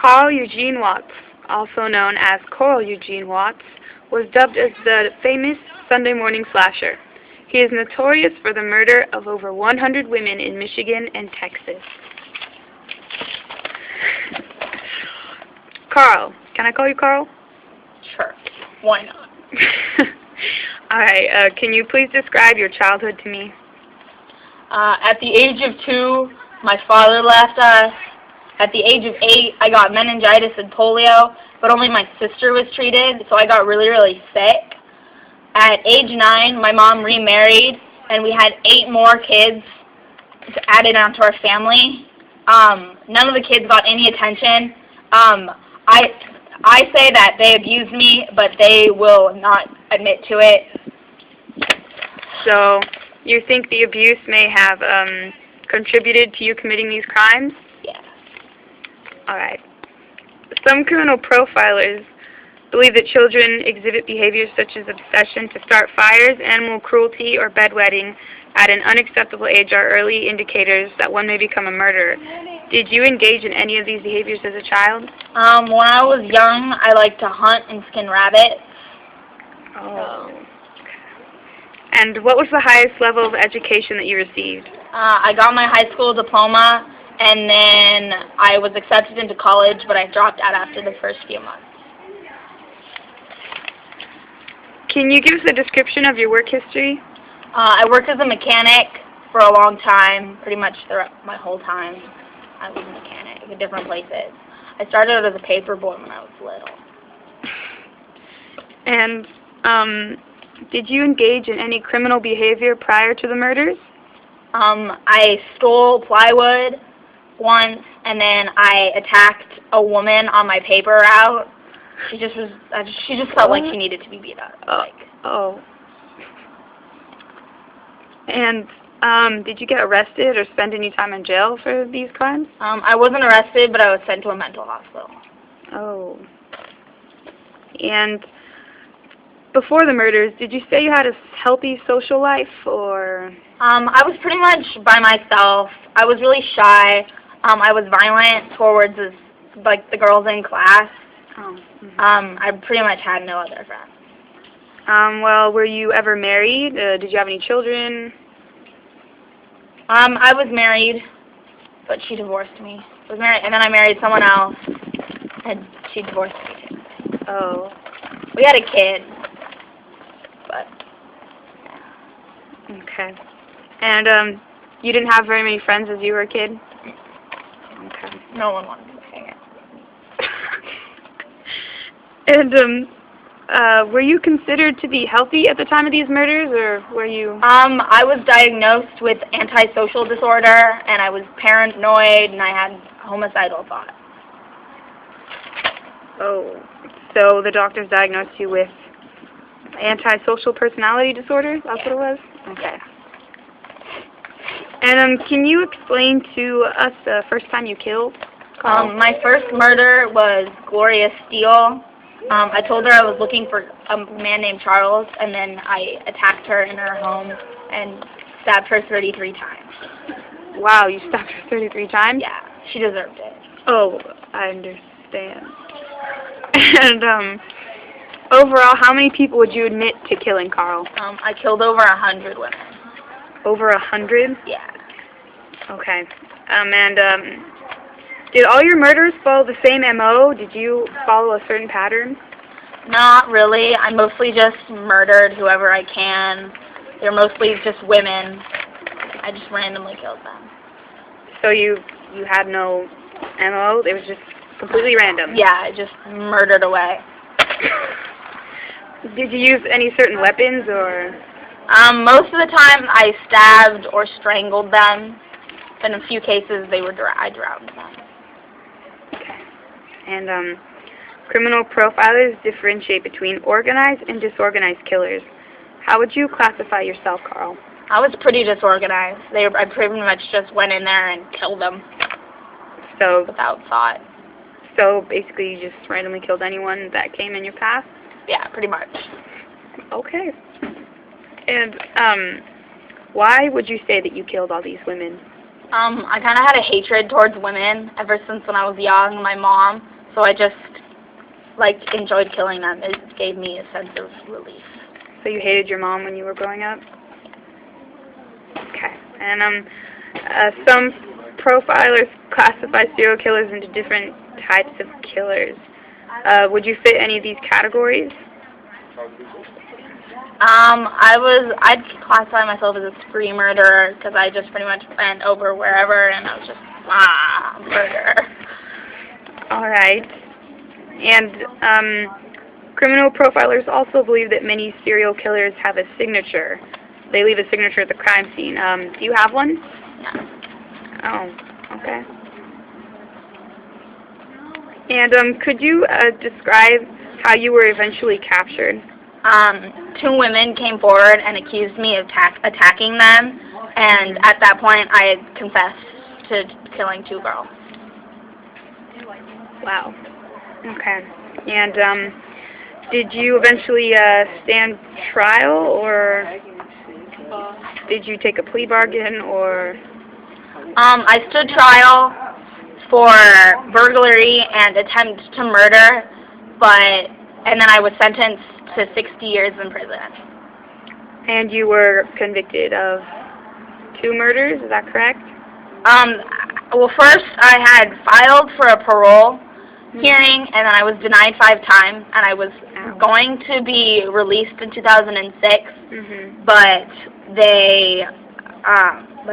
Carl Eugene Watts, also known as Coral Eugene Watts, was dubbed as the famous Sunday morning slasher. He is notorious for the murder of over 100 women in Michigan and Texas. Carl. Can I call you Carl? Sure. Why not? Alright, can you please describe your childhood to me? At the age of 2, my father left us. At the age of 8, I got meningitis and polio, but only my sister was treated, so I got really, really sick. At age 9, my mom remarried, and we had 8 more kids added onto our family. None of the kids got any attention. I say that they abused me, but they will not admit to it. So, you think the abuse may have contributed to you committing these crimes? Yes. Alright. Some criminal profilers believe that children exhibit behaviors such as obsession to start fires, animal cruelty, or bedwetting at an unacceptable age are early indicators that one may become a murderer. Did you engage in any of these behaviors as a child? When I was young, I liked to hunt and skin rabbits. Oh. And what was the highest level of education that you received? I got my high school diploma, and then I was accepted into college, but I dropped out after the first few months. Can you give us a description of your work history? I worked as a mechanic for a long time, pretty much throughout my whole time. I was a mechanic at different places. I started out as a paper boy when I was little. And, did you engage in any criminal behavior prior to the murders? I stole plywood once, and then I attacked a woman on my paper route. She just felt like she needed to be beat up. Oh. And, did you get arrested or spend any time in jail for these crimes? I wasn't arrested, but I was sent to a mental hospital. Oh. And before the murders, did you say you had a healthy social life, or? I was pretty much by myself. I was really shy. I was violent towards the girls in class. Oh. Mm-hmm. I pretty much had no other friends. Well, were you ever married? Did you have any children? I was married, but she divorced me. I was married, and then I married someone else, and she divorced me too. Oh. We had a kid, but okay. And you didn't have very many friends as you were a kid? Okay. No one wanted to hang out. And were you considered to be healthy at the time of these murders, or were you? I was diagnosed with antisocial disorder, and I was paranoid, and I had homicidal thoughts. Oh, so the doctors diagnosed you with antisocial personality disorder? That's what it was? Okay. And can you explain to us the first time you killed Carl? My first murder was Gloria Steele. I told her I was looking for a man named Charles, and then I attacked her in her home and stabbed her 33 times. Wow, you stabbed her 33 times? Yeah, she deserved it. Oh, I understand. And overall, how many people would you admit to killing, Carl? I killed over 100 women. Over 100? Yeah. Okay. And did all your murders follow the same MO? Did you follow a certain pattern? Not really. I mostly just murdered whoever I can. They're mostly just women. I just randomly killed them. So you had no MO? It was just completely random? Yeah, I just murdered away. Did you use any certain weapons, or? Most of the time I stabbed or strangled them. In a few cases, I drowned them. Okay. And criminal profilers differentiate between organized and disorganized killers. How would you classify yourself, Carl? I was pretty disorganized. I pretty much just went in there and killed them. So without thought. So basically, you just randomly killed anyone that came in your path? Yeah, pretty much. Okay. And why would you say that you killed all these women? I kind of had a hatred towards women ever since when I was young. My mom so I just enjoyed killing them. It gave me a sense of relief. So you hated your mom when you were growing up? Okay. And some profilers classify serial killers into different types of killers. Would you fit any of these categories? I'd classify myself as a spree murderer because I just pretty much went over wherever and I was just, murder. Alright. And criminal profilers also believe that many serial killers have a signature. They leave a signature at the crime scene. Do you have one? No. Oh, okay. And could you describe how you were eventually captured? 2 women came forward and accused me of attacking them, and at that point I had confessed to killing 2 girls. Wow. Okay. And did you eventually stand trial, or did you take a plea bargain, or? I stood trial for burglary and attempt to murder, and then I was sentenced to 60 years in prison. And you were convicted of 2 murders, is that correct? Well, first I had filed for a parole hearing, and then I was denied 5 times, and I was going to be released in 2006, but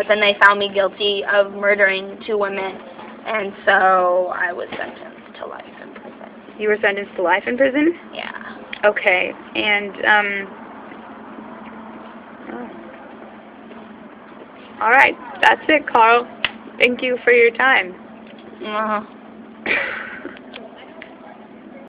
then they found me guilty of murdering 2 women, and so I was sentenced to life in prison. You were sentenced to life in prison? Yeah. Okay, and, alright, that's it, Carl. Thank you for your time. Uh-huh.